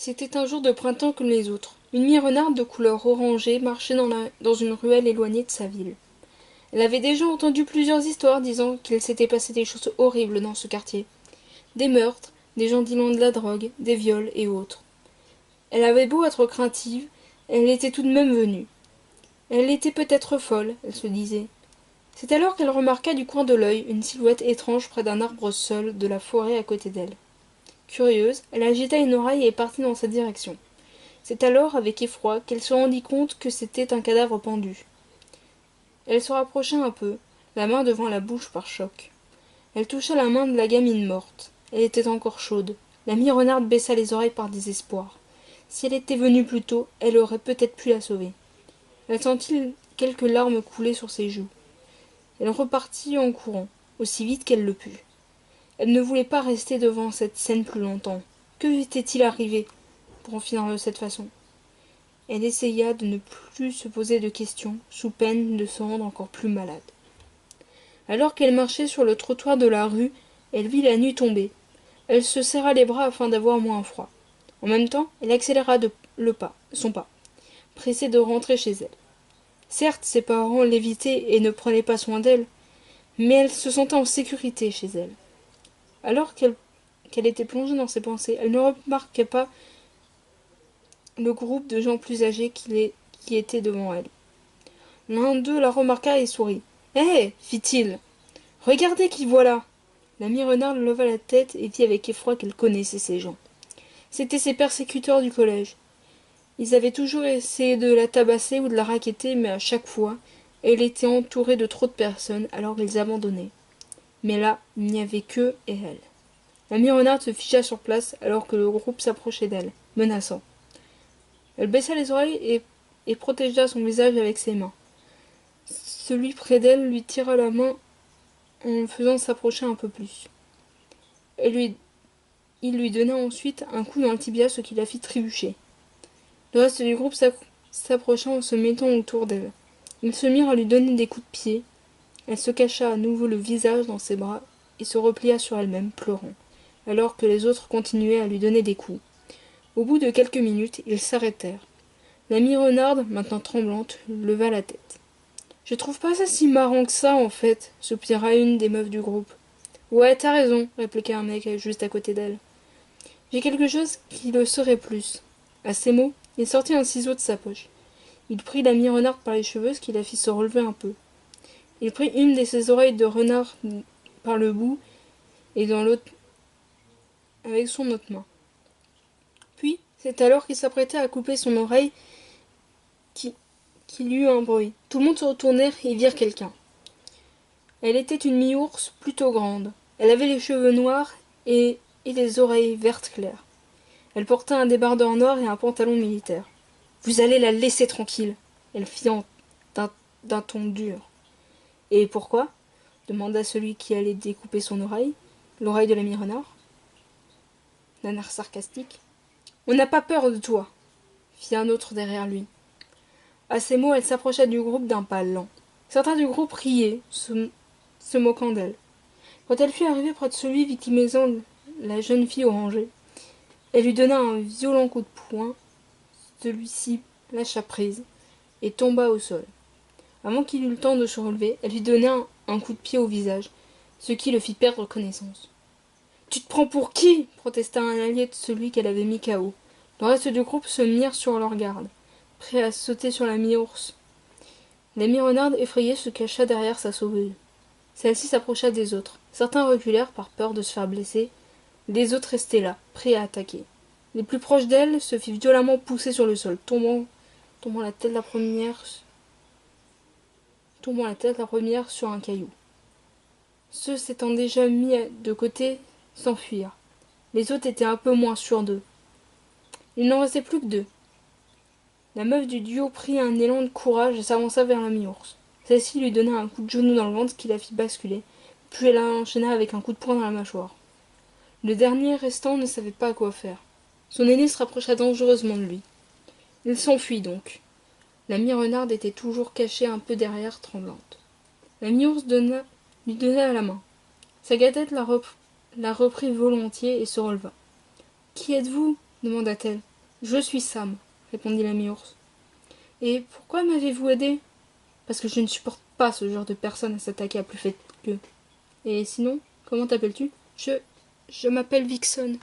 C'était un jour de printemps comme les autres. Une mi-renarde de couleur orangée marchait dans une ruelle éloignée de sa ville. Elle avait déjà entendu plusieurs histoires disant qu'il s'était passé des choses horribles dans ce quartier. Des meurtres, des gens dealant de la drogue, des viols et autres. Elle avait beau être craintive, elle était tout de même venue. Elle était peut-être folle, elle se disait. C'est alors qu'elle remarqua du coin de l'œil une silhouette étrange près d'un arbre seul de la forêt à côté d'elle. Curieuse, elle agita une oreille et partit dans sa direction. C'est alors, avec effroi, qu'elle se rendit compte que c'était un cadavre pendu. Elle se rapprocha un peu, la main devant la bouche par choc. Elle toucha la main de la gamine morte. Elle était encore chaude. La mi-renarde baissa les oreilles par désespoir. Si elle était venue plus tôt, elle aurait peut-être pu la sauver. Elle sentit quelques larmes couler sur ses joues. Elle repartit en courant, aussi vite qu'elle le put. Elle ne voulait pas rester devant cette scène plus longtemps. Que lui était-il arrivé pour en finir de cette façon? Elle essaya de ne plus se poser de questions, sous peine de se rendre encore plus malade. Alors qu'elle marchait sur le trottoir de la rue, elle vit la nuit tomber. Elle se serra les bras afin d'avoir moins froid. En même temps, elle accéléra son pas, pressée de rentrer chez elle. Certes, ses parents l'évitaient et ne prenaient pas soin d'elle, mais elle se sentait en sécurité chez elle. Alors qu'elle était plongée dans ses pensées, elle ne remarquait pas le groupe de gens plus âgés qui était devant elle. L'un d'eux la remarqua et sourit. Hé fit-il. Regardez qui voilà. L'ami renard leva la tête et vit avec effroi qu'elle connaissait ces gens. C'étaient ses persécuteurs du collège. Ils avaient toujours essayé de la tabasser ou de la racketter, mais à chaque fois, elle était entourée de trop de personnes, alors ils abandonnaient. Mais là, il n'y avait qu'eux et elle. L'ami renard se figea sur place alors que le groupe s'approchait d'elle, menaçant. Elle baissa les oreilles et protégea son visage avec ses mains. Celui près d'elle lui tira la main en le faisant s'approcher un peu plus. Il lui donna ensuite un coup dans le tibia, ce qui la fit trébucher. Le reste du groupe s'approcha en se mettant autour d'elle. Ils se mirent à lui donner des coups de pied. Elle se cacha à nouveau le visage dans ses bras et se replia sur elle-même, pleurant, alors que les autres continuaient à lui donner des coups. Au bout de quelques minutes, ils s'arrêtèrent. L'amie renarde, maintenant tremblante, leva la tête. Je trouve pas ça si marrant que ça, en fait, soupira une des meufs du groupe. Ouais, t'as raison, répliqua un mec juste à côté d'elle. J'ai quelque chose qui le serait plus. À ces mots, il sortit un ciseau de sa poche. Il prit l'amie renarde par les cheveux, ce qui la fit se relever un peu. Il prit une de ses oreilles de renard par le bout et dans l'autre avec son autre main. Puis, c'est alors qu'il s'apprêtait à couper son oreille qu'il y eut un bruit. Tout le monde se retournèrent et virent quelqu'un. Elle était une mi-ours plutôt grande. Elle avait les cheveux noirs et les oreilles vertes claires. Elle portait un débardeur noir et un pantalon militaire. Vous allez la laisser tranquille, elle fit d'un ton dur. Et pourquoi demanda celui qui allait découper son oreille, l'oreille de l'ami renard. D'un air sarcastique. On n'a pas peur de toi, fit un autre derrière lui. À ces mots, elle s'approcha du groupe d'un pas lent. Certains du groupe riaient, se moquant d'elle. Quand elle fut arrivée près de celui victimisant la jeune fille orangée, elle lui donna un violent coup de poing. Celui-ci lâcha prise et tomba au sol. Avant qu'il eût le temps de se relever, elle lui donna un coup de pied au visage, ce qui le fit perdre connaissance. Tu te prends pour qui protesta un allié de celui qu'elle avait mis KO. Le reste du groupe se mirent sur leur garde, prêts à sauter sur la mi-ours. La mi-renarde effrayée se cacha derrière sa sauveuse. Celle-ci s'approcha des autres. Certains reculèrent par peur de se faire blesser. Les autres restaient là, prêts à attaquer. Les plus proches d'elle se firent violemment pousser sur le sol, tombant la tête la première sur un caillou. Ceux s'étant déjà mis de côté s'enfuirent. Les autres étaient un peu moins sûrs d'eux. Il n'en restait plus que deux. La meuf du duo prit un élan de courage et s'avança vers la mi-ours. Celle-ci lui donna un coup de genou dans le ventre qui la fit basculer, puis elle enchaîna avec un coup de poing dans la mâchoire. Le dernier restant ne savait pas quoi faire. Son aîné se rapprocha dangereusement de lui. Il s'enfuit donc. La mi-renarde était toujours cachée un peu derrière, tremblante. La mi-ours lui donna la main. Sa gadette la reprit volontiers et se releva. Qui êtes-vous demanda-t-elle. Je suis Sam, répondit l'ami ours. Et pourquoi m'avez-vous aidé? Parce que je ne supporte pas ce genre de personnes à s'attaquer à plus faible qu'eux. Et sinon, comment t'appelles-tu? Je m'appelle Vixen.